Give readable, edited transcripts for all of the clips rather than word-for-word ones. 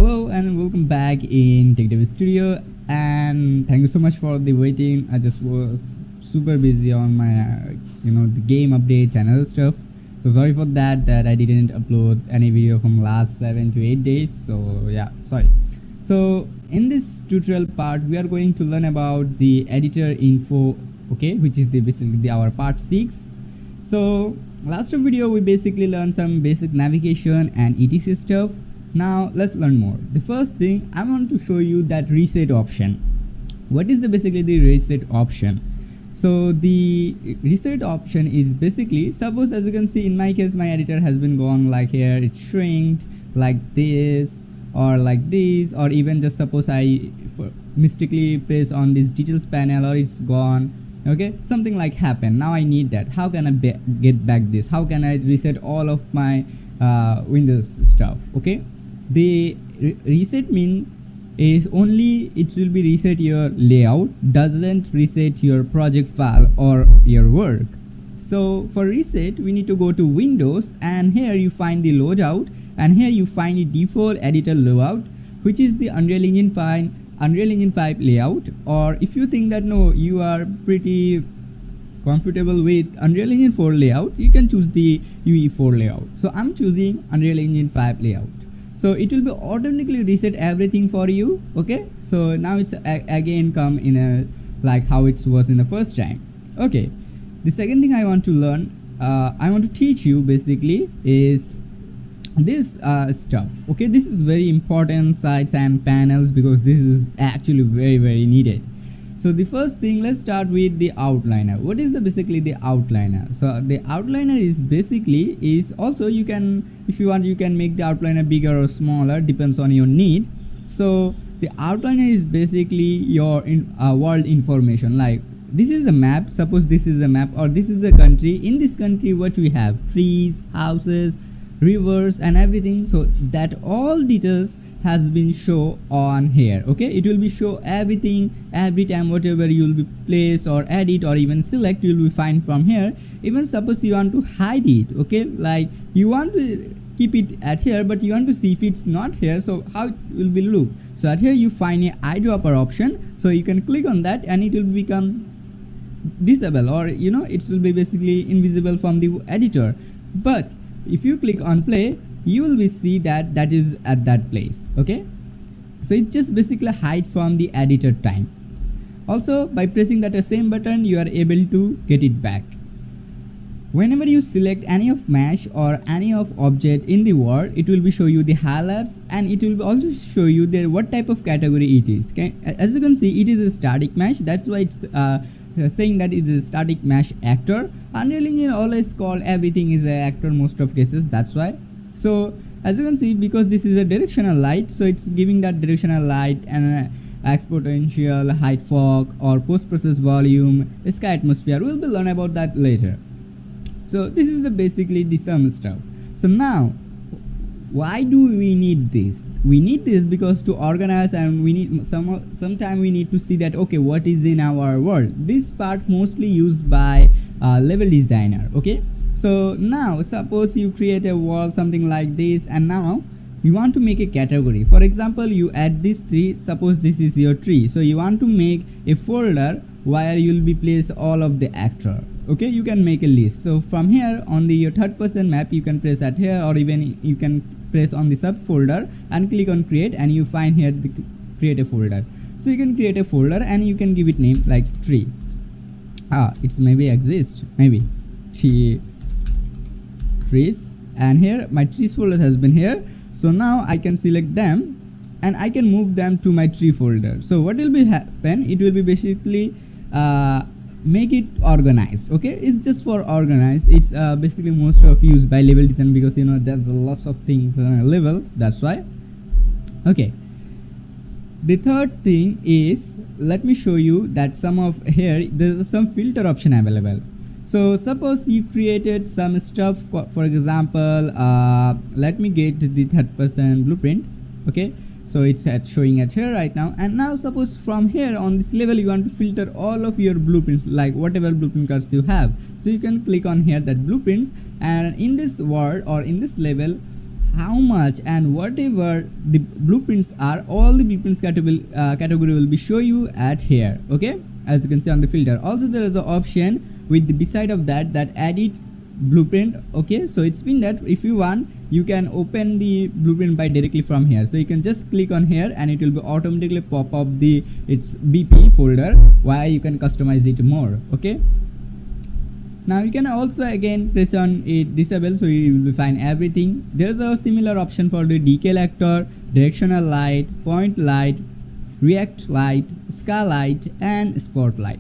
Hello and welcome back in Tech Dev Studio, and thank you so much for the waiting. I just was super busy on my the game updates and other stuff. So sorry for that I didn't upload any video from last 7 to 8 days. So yeah, sorry. So in this tutorial part we are going to learn about the editor info, okay, which is basically our part 6. So last video we basically learned some basic navigation and etc stuff. Now let's learn more. The first thing I want to show you that reset option. What is basically the reset option? So the reset option is basically, suppose as you can see in my case my editor has been gone, like here it's shrinked like this or like this, or even just suppose I mistakenly press on this details panel or it's gone, okay, something like happened. Now I need that. How can I get back this? How can I reset all of my Windows stuff? Okay, the reset mean is only it will be reset your layout, doesn't reset your project file or your work. So for reset we need to go to Windows, and here you find the loadout, and here you find the default editor layout, which is the Unreal Engine 5 layout. Or if you think that no, you are pretty comfortable with Unreal Engine 4 layout, you can choose the UE4 layout. So I'm choosing Unreal Engine 5 layout. So it will be automatically reset everything for you. Okay, so now it's again come in a like how it was in the first time. Okay, the second thing I want to learn, I want to teach you basically is this stuff. Okay, this is very important, sites and panels, because this is actually very needed. So the first thing, let's start with the outliner. What is basically the outliner? So the outliner is basically also, you can, if you want, you can make the outliner bigger or smaller, depends on your need. So the outliner is basically your world information. Like this is a map, suppose this is a map, or this is a country. In this country what we have, trees, houses, rivers and everything. So that all details has been shown on here. Okay, it will be show everything every time, whatever you will be place or edit or even select, you will be find from here. Even suppose you want to hide it, okay, like you want to keep it at here but you want to see if it's not here, so how it will be look. So at here you find a eyedropper option, so you can click on that and it will become disable, or it will be basically invisible from the editor. But if you click on play, you will be see that is at that place. Okay, so it just basically hide from the editor time. Also by pressing that same button you are able to get it back. Whenever you select any of mesh or any of object in the world, it will be show you the highlights, and it will also show you there what type of category it is. Okay? As you can see, it is a static mesh, that's why it's saying that it is a static mesh actor. Unreal Engine always call everything is a actor most of cases, that's why. So as you can see, because this is a directional light, so it's giving that directional light and exponential, height fog, or post-process volume, sky atmosphere. We'll be learn about that later. So this is basically the some stuff. So now why do we need this? We need this because to organize, and we need sometime we need to see that okay, what is in our world. This part mostly used by level designer. Okay, so now suppose you create a wall something like this, and now you want to make a category. For example, you add this tree, suppose this is your tree, so you want to make a folder where you will be place all of the actor. Okay, you can make a list. So from here on your third person map, you can press at here, or even you can press on the subfolder and click on create, and you find here the create a folder. So you can create a folder and you can give it name like tree. It's maybe exist, maybe trees, and here my trees folder has been here. So now I can select them and I can move them to my tree folder. So what will be happen, it will be basically make it organized. Okay, it's just for organized. It's basically most of used by level design, because there's lots of things level, that's why. Okay, the third thing is, let me show you that some of here there's some filter option available. So suppose you created some stuff, for example, let me get the third person blueprint. Okay, so it's showing at here right now, and now suppose from here on this level you want to filter all of your blueprints, like whatever blueprint cards you have. So you can click on here that blueprints, and in this world or in this level how much and whatever the blueprints are, all the blueprints category will be show you at here. Okay, as you can see on the filter. Also there is an option with the beside of that edit blueprint. Okay, so it's been that if you want, you can open the blueprint by directly from here. So you can just click on here and it will be automatically pop up the its BP folder where you can customize it more. Okay, now you can also again press on it disable, so you will find everything. There's a similar option for the decay actor, directional light, point light, react light, skylight, and spotlight.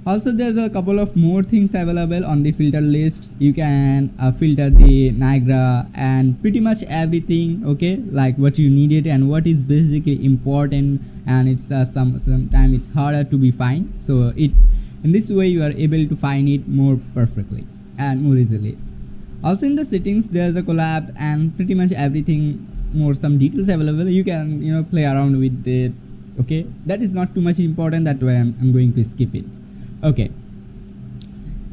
Also there's a couple of more things available on the filter list. You can filter the Niagara and pretty much everything. Okay, like what you needed and what is basically important, and it's sometimes it's harder to be find. So in this way you are able to find it more perfectly and more easily. Also in the settings there's a collab and pretty much everything more, some details available. You can play around with it. Okay, that is not too much important, that way I'm going to skip it. Okay,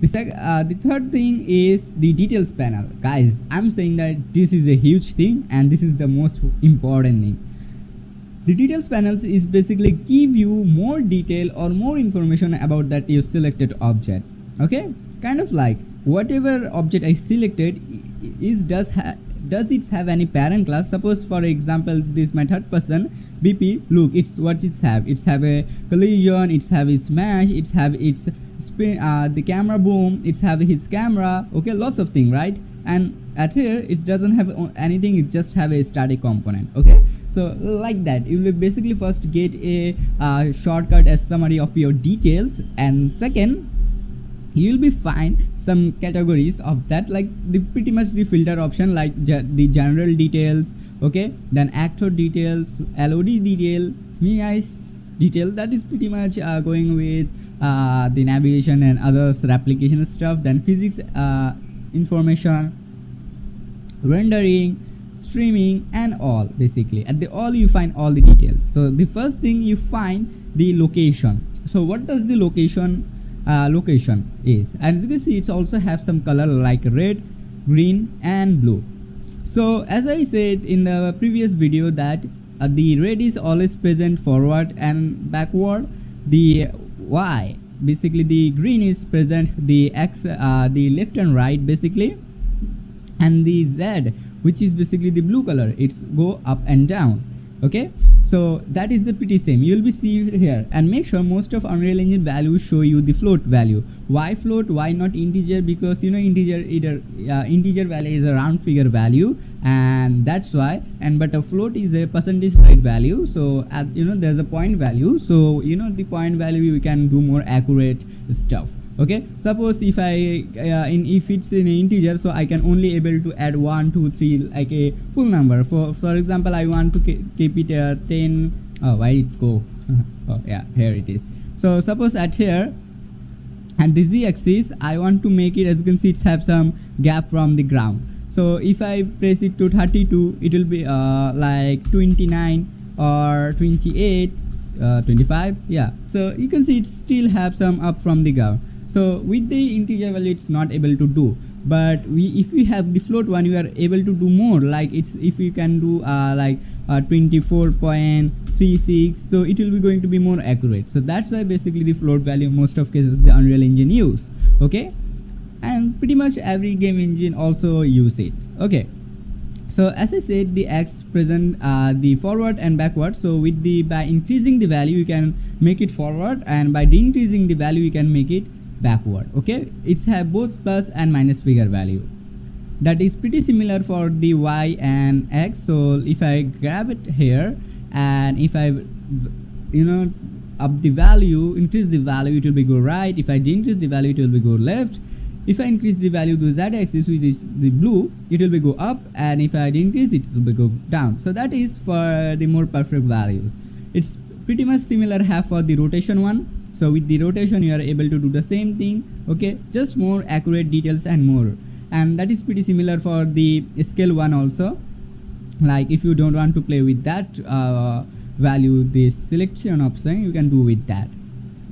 the third thing is the details panel. Guys, I'm saying that this is a huge thing and this is the most important thing. The details panels is basically give you more detail or more information about that your selected object. Okay, kind of like whatever object I selected is does it have any parent class. Suppose for example this my third person BP, look, it's what it's have a collision, it's have its mesh, it's have its spin, the camera boom, it's have his camera. Okay, lots of things, right? And at here it doesn't have anything, it just have a static component. Okay, so like that you will basically first get a shortcut as summary of your details, and second you will be find some categories of that, like the pretty much the filter option, like the general details. Okay, then actor details, LOD detail, MIS detail, that is pretty much going with the navigation and other application stuff. Then physics information, rendering, streaming, and all. Basically at the all you find all the details. So the first thing you find the location. So what does the location is, and as you can see it's also have some color like red, green, and blue. So as I said in the previous video that the red is always present forward and backward, the Y basically the green is present the X the left and right basically, and the Z which is basically the blue color, it's go up and down. Okay, so that is the pretty same you will be see here. And make sure most of Unreal Engine values show you the float value. Why float, why not integer? Because integer value is a round figure value, and that's why. And but a float is a percentage rate value. So at there's a point value, so the point value we can do more accurate stuff. Okay, suppose if I if it's in an integer, so I can only able to add 1 2 3 like a full number. For example, I want to keep it 10. Oh, why it's go oh yeah, here it is. So suppose at here, and the z-axis I want to make it, as you can see it's have some gap from the ground. So if I press it to 32, it will be like 29 or 28 25. Yeah, so you can see it still have some up from the ground. So with the integer value it's not able to do, but if we have the float one, you are able to do more, like it's if you can do like 24.36, so it will be going to be more accurate. So that's why basically the float value most of cases the Unreal Engine use. Okay, and pretty much every game engine also use it. Okay, so as I said, the X present the forward and backward. So with by increasing the value you can make it forward, and by decreasing the value you can make it backward. Okay, it's have both plus and minus figure value. That is pretty similar for the Y and X. So if I grab it here, and if I up the value, increase the value, it will be go right. If I decrease the value, it will be go left. If I increase the value to z-axis, which is the blue, it will be go up, and if I increase it, it will be go down. So that is for the more perfect values. It's pretty much similar have for the rotation one. So with the rotation you are able to do the same thing. Okay, just more accurate details and more. And that is pretty similar for the scale one also. Like if you don't want to play with that value, this selection option, you can do with that.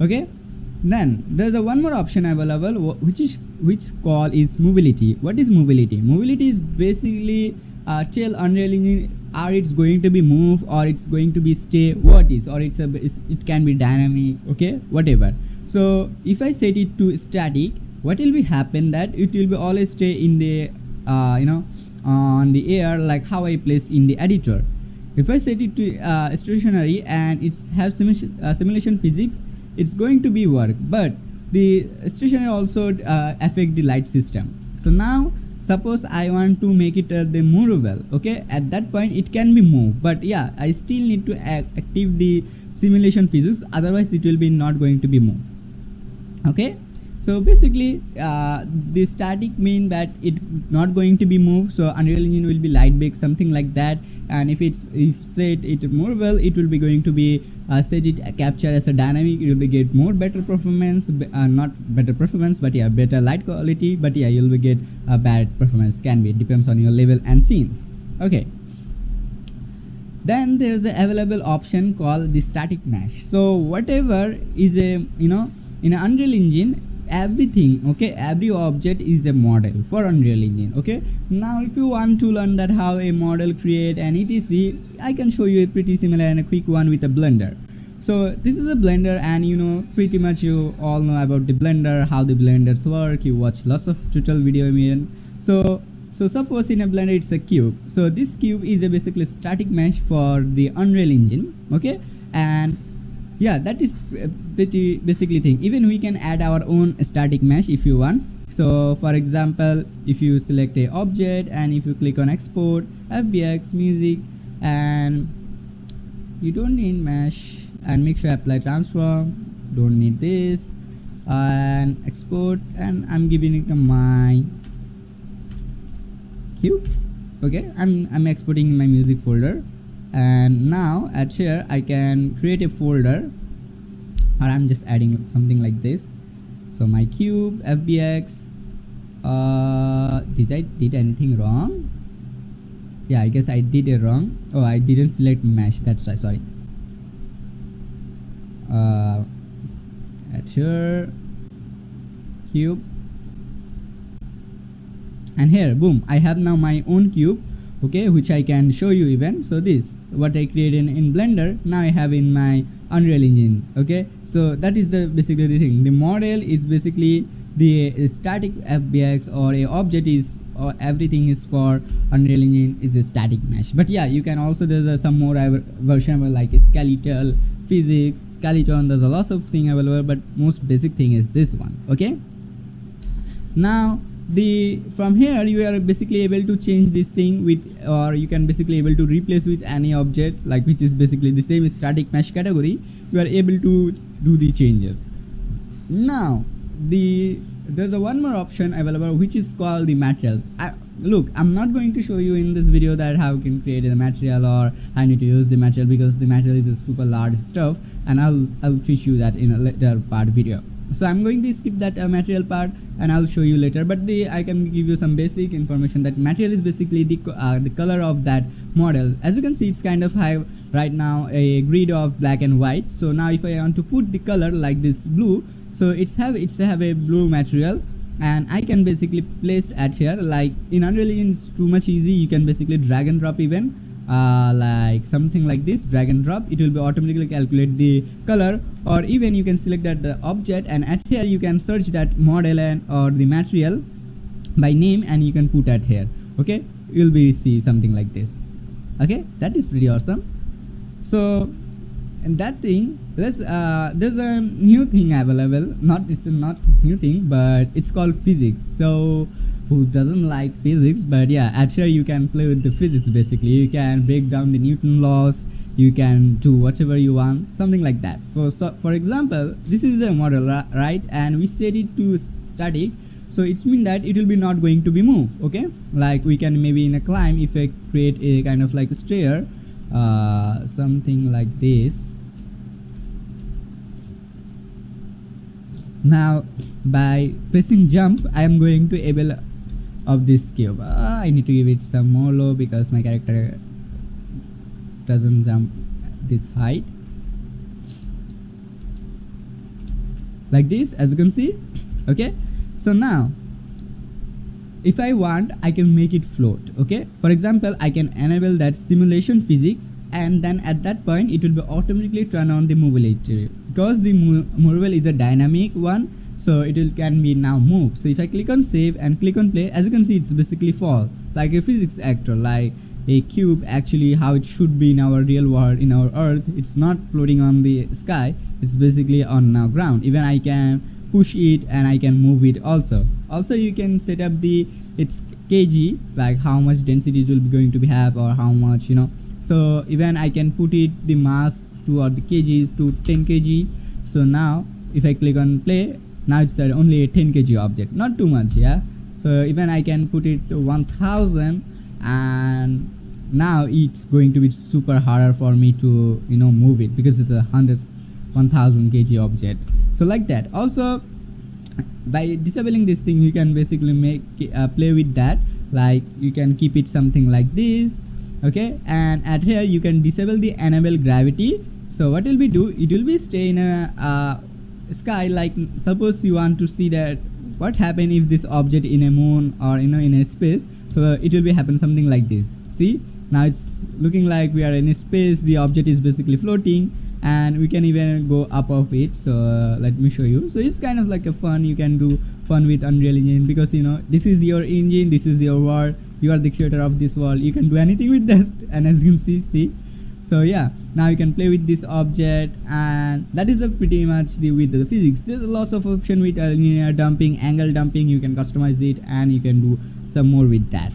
Okay, Then there's a one more option available, which call is mobility. What is mobility? Mobility is basically tell Unreal Engine are it's going to be move or it's going to be stay, what is, or it can be dynamic, okay, whatever. So if I set it to static, what will be happen that it will be always stay in the on the air, like how I place in the editor. If I set it to stationary and it's have simulation physics, it's going to be work, but the stationary also affect the light system. So now suppose I want to make it the movable, okay, at that point it can be moved, but yeah, I still need to active the simulation physics, otherwise it will be not going to be moved. Okay, so basically the static mean that it not going to be moved, so Unreal Engine will be light bake, something like that. And if set it movable, it will be going to be set it capture as a dynamic, it will be get more better performance, not better performance, but yeah, better light quality, but yeah, you'll be get a bad performance, can be, it depends on your level and scenes. Okay, then there's a available option called the static mesh. So whatever is a in an Unreal Engine, everything, okay, every object is a model for Unreal Engine. Okay, now if you want to learn that how a model create and etc, I can show you a pretty similar and a quick one with a Blender. So this is a Blender, and pretty much you all know about the Blender, how the Blenders work, you watch lots of tutorial video. So suppose in a Blender it's a cube, so this cube is a basically static mesh for the Unreal Engine. Okay, and yeah, that is pretty basically thing. Even we can add our own static mesh if you want. So for example, if you select a object and if you click on export, FBX, music, and you don't need mesh, and make sure apply transform, don't need this, and export, and I'm giving it to my cube. Okay, I'm exporting in my music folder. And now at here I can create a folder, or I'm just adding something like this. So my cube, FBX, did anything wrong? Yeah, I guess I did it wrong. Oh, I didn't select mesh, that's right, sorry. At here, cube, and here, boom, I have now my own cube, okay, which I can show you even. So this what I created in Blender, now I have in my Unreal Engine. Okay, so that is the basically the thing. The model is basically the static FBX, or a object is, or everything is for Unreal Engine is a static mesh. But yeah, you can also, there's some more version like a skeletal physics, skeleton, there's a lot of thing available, but most basic thing is this one. Okay, now from here you are basically able to change this thing with, or you can basically able to replace with any object, like which is basically the same static mesh category. You are able to do the changes. Now there's a one more option available, which is called the materials. Look, I'm not going to show you in this video that how you can create a material or I need to use the material, because the material is a super large stuff, and I'll teach you that in a later part video. So I'm going to skip that material part and I'll show you later, but I can give you some basic information that material is basically the color of that model. As you can see, it's kind of have right now a grid of black and white. So now if I want to put the color like this blue, so it's have a blue material, and I can basically place at here, like in Unreal Engine it's too much easy. You can basically drag and drop even, like something like this, drag and drop, it will be automatically calculate the color. Or even you can select that the object, and at here you can search that model and or the material by name, and you can put at here. Okay, you'll be see something like this. Okay, that is pretty awesome. So and that thing, there's a new thing available, it's not new thing, but it's called physics. So who doesn't like physics? But yeah, at here you can play with the physics. Basically you can break down the Newton laws, you can do whatever you want, something like that. For example, this is a model, right, and we set it to static, so it's mean that it will be not going to be moved. Okay, like we can maybe in a climb, if I create a kind of like a stair, something like this. Now by pressing jump, I am going to able of this cube. I need to give it some more low because my character doesn't jump this height. like this, as you can see. Okay, so now if I want, I can make it float. Okay, for example, I can enable that simulation physics, and then at that point it will be automatically turn on the movability, because the movable is a dynamic one, so it will can be now move. So if I click on save and click on play, as you can see, it's basically fall like a physics actor, like a cube, actually how it should be in our real world, in our earth. It's not floating on the sky, it's basically on now ground. Even I can push it and I can move it also. Also you can set up the its kg, like how much density it will be going to be have, or how much, you know. So even I can put it the mass to, or the kgs to 10 kg. So now if I click on play, now it's only a 10 kg object, not too much, yeah. So even I can put it to 1000, and now it's going to be super harder for me to, you know, move it, because it's a 1000 kg object. So like that. Also by disabling this thing, you can basically make play with that, like you can keep it something like this. Okay, and at here you can disable the enable gravity. So what will be do, it will be stay in a sky, like suppose you want to see that what happen if this object in a moon, or you know, in a space. So it will be happen something like this. See, now it's looking like we are in a space, the object is basically floating, and we can even go up of it. So let me show you. So it's kind of like a fun, you can do fun with Unreal Engine, because you know, this is your engine, this is your world, you are the creator of this world, you can do anything with that. And as you can see, so yeah, now you can play with this object, and that is the pretty much the with the physics. There's lots of option with linear dumping, angle dumping, you can customize it, and you can do some more with that.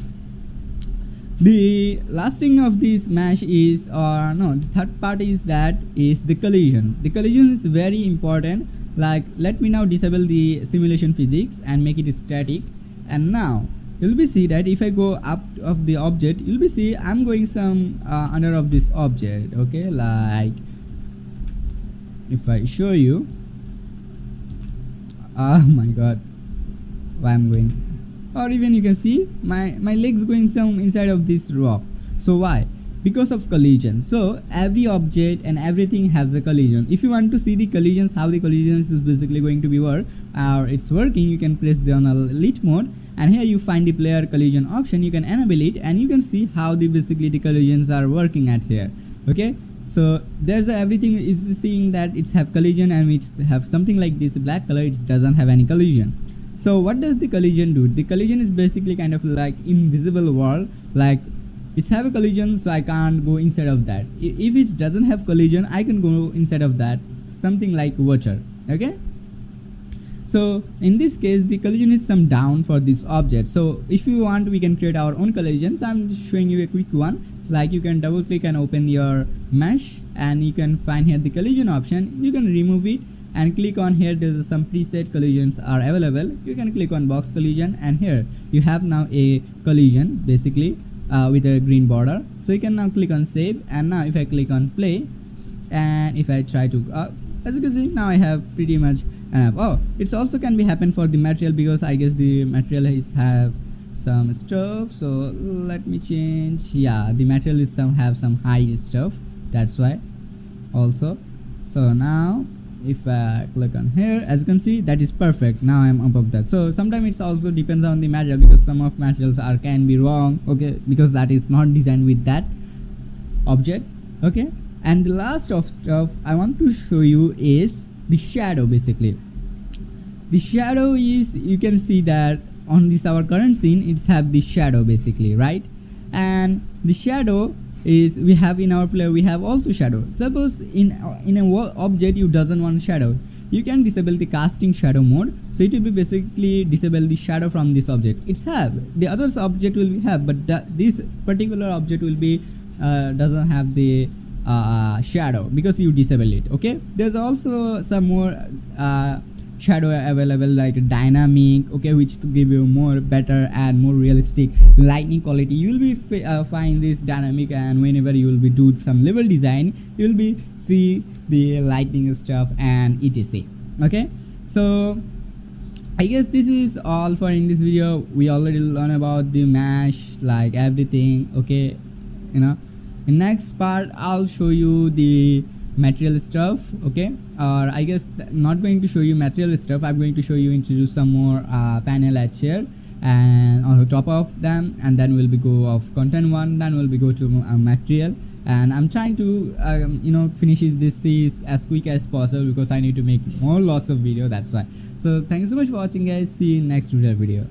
The last thing of this mesh is, or no, the third part is that is the collision. The collision is very important. Like let me now disable the simulation physics and make it static, and now you'll be see that if I go up of the object, you'll be see I'm going some under of this object. Okay, like if I show you, oh my god, why I'm going, or even you can see my legs going some inside of this rock. So why? Because of collision. So every object and everything has a collision. If you want to see the collisions, how the collisions is basically going to be work, or it's working, you can press the on elite mode, and here you find the player collision option. You can enable it, and you can see how the basically the collisions are working at here. Okay, so there's everything is seeing that it's have collision, and it's have something like this black color, it doesn't have any collision. So what does the collision do? The collision is basically kind of like invisible wall, like it's have a collision, so I can't go inside of that. If it doesn't have collision, I can go inside of that, something like water. Okay, so in this case the collision is some down for this object. So if you want, we can create our own collisions. I'm showing you a quick one. Like you can double click and open your mesh, and you can find here the collision option. You can remove it and click on here, there's some preset collisions are available. You can click on box collision, and here you have now a collision basically with a green border. So you can now click on save, and now if I click on play, and if I try to as you can see, now I have pretty much enough. Oh, it's also can be happen for the material, because I guess the material is have some stuff. So let me change. Yeah, the material is have some high stuff, that's why also. So now if I click on here, as you can see, that is perfect. Now I'm above that. So sometimes it's also depends on the material, because some of materials are can be wrong. Okay, because that is not designed with that object. Okay, and the last of stuff I want to show you is the shadow. Basically the shadow is, you can see that on this our current scene, it's have the shadow basically, right? And the shadow is, we have in our player, we have also shadow. Suppose in a object you doesn't want shadow, you can disable the casting shadow mode. So it will be basically disable the shadow from this object. It's have the other object will have, but this particular object will be doesn't have the shadow, because you disable it. Okay, there's also some more shadow available, like dynamic, okay, which to give you more better and more realistic lightning quality. You will be find this dynamic, and whenever you will be do some level design, you will be see the lightning stuff and etc. Okay, so I guess this is all for in this video. We already learned about the mesh, like everything. Okay, you know, in next part I'll show you the material stuff. Okay, or I guess not going to show you material stuff. I'm going to show you introduce some more panel at here and on the top of them, and then we'll be go of content one, then we'll be go to material. And I'm trying to finish this series as quick as possible because I need to make more lots of video. That's why. So thank you so much for watching, guys. See you in next tutorial video.